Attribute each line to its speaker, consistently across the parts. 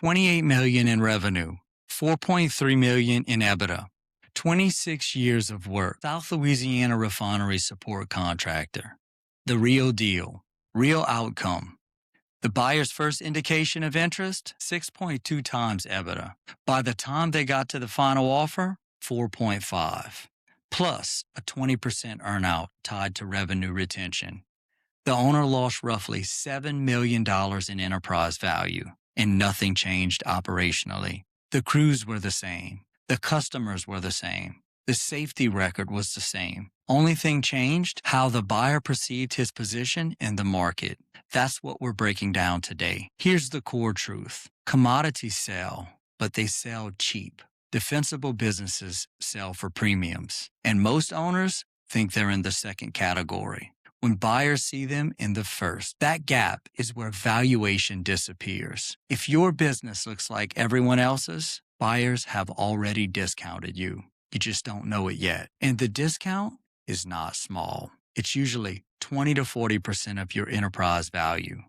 Speaker 1: $28 million in revenue, $4.3 million in EBITDA, 26 years of work. South Louisiana Refinery support contractor. The real deal, real outcome. The buyer's first indication of interest, 6.2 times EBITDA. By the time they got to the final offer, 4.5, plus a 20% earnout tied to revenue retention. The owner lost roughly $7 million in enterprise value, and nothing changed operationally. The crews were the same. The customers were the same. The safety record was the same. Only thing changed, how the buyer perceived his position in the market. That's what we're breaking down today. Here's the core truth. Commodities sell, but they sell cheap. Defensible businesses sell for premiums. And most owners think they're in the second category, when buyers see them in the first. That gap is where valuation disappears. If your business looks like everyone else's, buyers have already discounted you. You just don't know it yet. And the discount is not small. It's usually 20 to 40% of your enterprise value.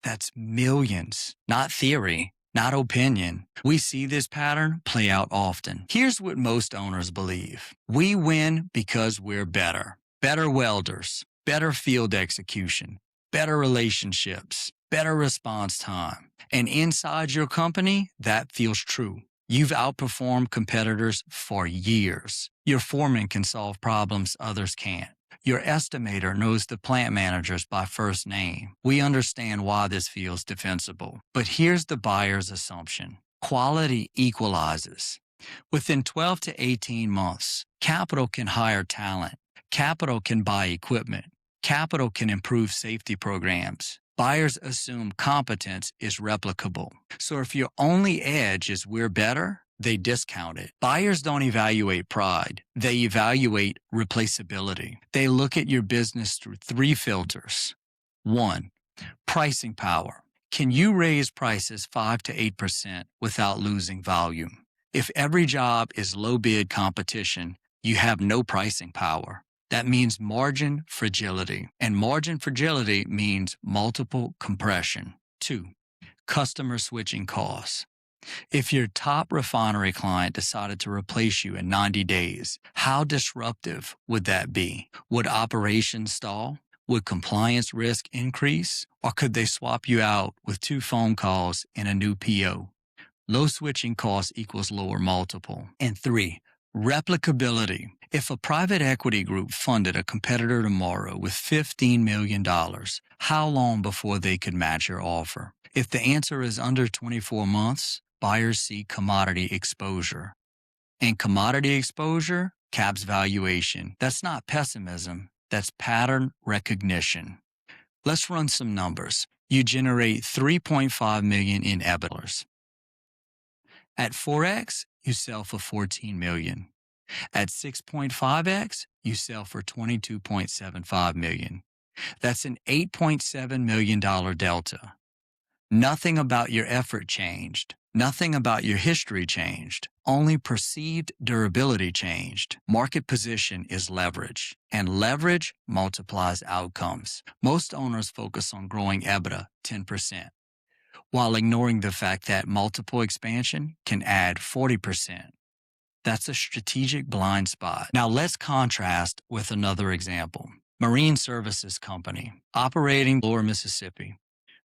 Speaker 1: That's millions, not theory, not opinion. We see this pattern play out often. Here's what most owners believe. We win because we're better. Better welders, better field execution, better relationships, better response time. And inside your company, that feels true. You've outperformed competitors for years. Your foreman can solve problems others can't. Your estimator knows the plant managers by first name. We understand why this feels defensible. But here's the buyer's assumption. Quality equalizes. Within 12 to 18 months, capital can hire talent. Capital can buy equipment. Capital can improve safety programs. Buyers assume competence is replicable. So if your only edge is we're better, they discount it. Buyers don't evaluate pride. They evaluate replaceability. They look at your business through three filters. 1, pricing power. Can you raise prices 5 to 8% without losing volume? If every job is low bid competition, you have no pricing power. That means margin fragility, and margin fragility means multiple compression. 2, customer switching costs. If your top refinery client decided to replace you in 90 days, how disruptive would that be? Would operations stall? Would compliance risk increase? Or could they swap you out with 2 phone calls and a new PO? Low switching costs equals lower multiple. And 3, replicability. If a private equity group funded a competitor tomorrow with $15 million, how long before they could match your offer? If the answer is under 24 months, buyers see commodity exposure. And commodity exposure caps valuation. That's not pessimism. That's pattern recognition. Let's run some numbers. You generate $3.5 million in EBITDA. At 4x, you sell for $14 million. At 6.5x, you sell for $22.75 million. That's an $8.7 million delta. Nothing about your effort changed. Nothing about your history changed. Only perceived durability changed. Market position is leverage, and leverage multiplies outcomes. Most owners focus on growing EBITDA 10%, while ignoring the fact that multiple expansion can add 40%. That's a strategic blind spot. Now let's contrast with another example. Marine Services Company, operating Lower Mississippi.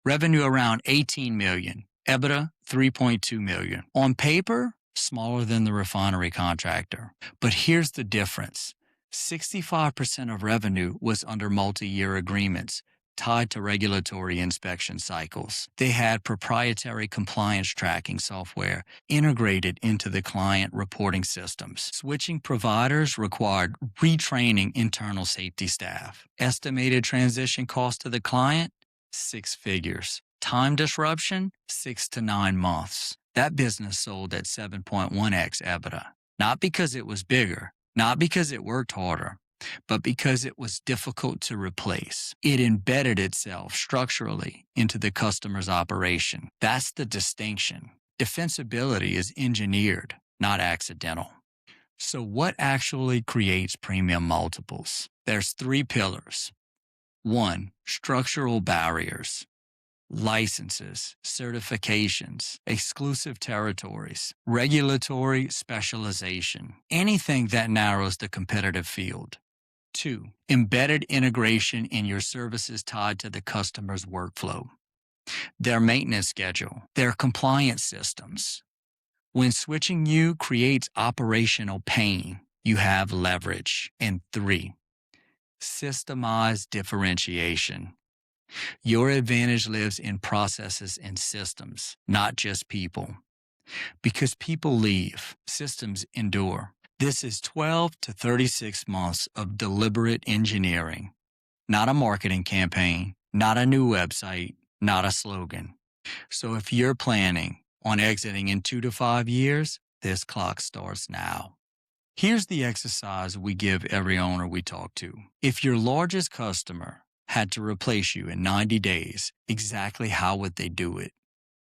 Speaker 1: Revenue around $18 million. EBITDA, $3.2 million. On paper, smaller than the refinery contractor. But here's the difference. 65% of revenue was under multi-year agreements tied to regulatory inspection cycles. They had proprietary compliance tracking software integrated into the client reporting systems. Switching providers required retraining internal safety staff. Estimated transition cost to the client, 6 figures. Time disruption, 6 to 9 months. That business sold at 7.1x EBITDA. Not because it was bigger, not because it worked harder, but because it was difficult to replace. It embedded itself structurally into the customer's operation. That's the distinction. Defensibility is engineered, not accidental. So what actually creates premium multiples? There's 3 pillars. 1, structural barriers. licenses, certifications, exclusive territories, regulatory specialization, anything that narrows the competitive field. 2. Embedded integration in your services tied to the customer's workflow, their maintenance schedule, their compliance systems. When switching you creates operational pain, you have leverage. And 3. Systemized differentiation. Your advantage lives in processes and systems, not just people. Because people leave, systems endure. This is 12 to 36 months of deliberate engineering, not a marketing campaign, not a new website, not a slogan. So if you're planning on exiting in 2 to 5 years, this clock starts now. Here's the exercise we give every owner we talk to. If your largest customer had to replace you in 90 days, exactly how would they do it?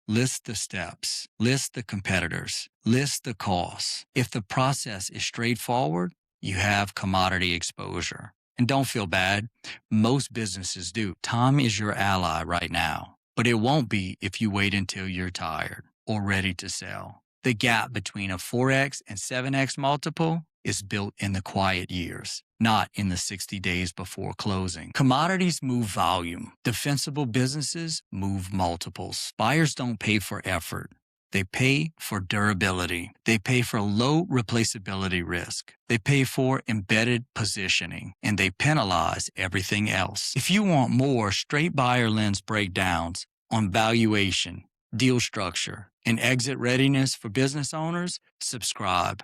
Speaker 1: List the steps, list the competitors, list the costs. If the process is straightforward, you have commodity exposure. And don't feel bad. Most businesses do. Time is your ally right now, but it won't be if you wait until you're tired or ready to sell. The gap between a 4x and 7x multiple is built in the quiet years, not in the 60 days before closing. Commodities move volume. Defensible businesses move multiples. Buyers don't pay for effort. They pay for durability. They pay for low replaceability risk. They pay for embedded positioning, and they penalize everything else. If you want more straight buyer lens breakdowns on valuation, deal structure, and exit readiness for business owners, subscribe.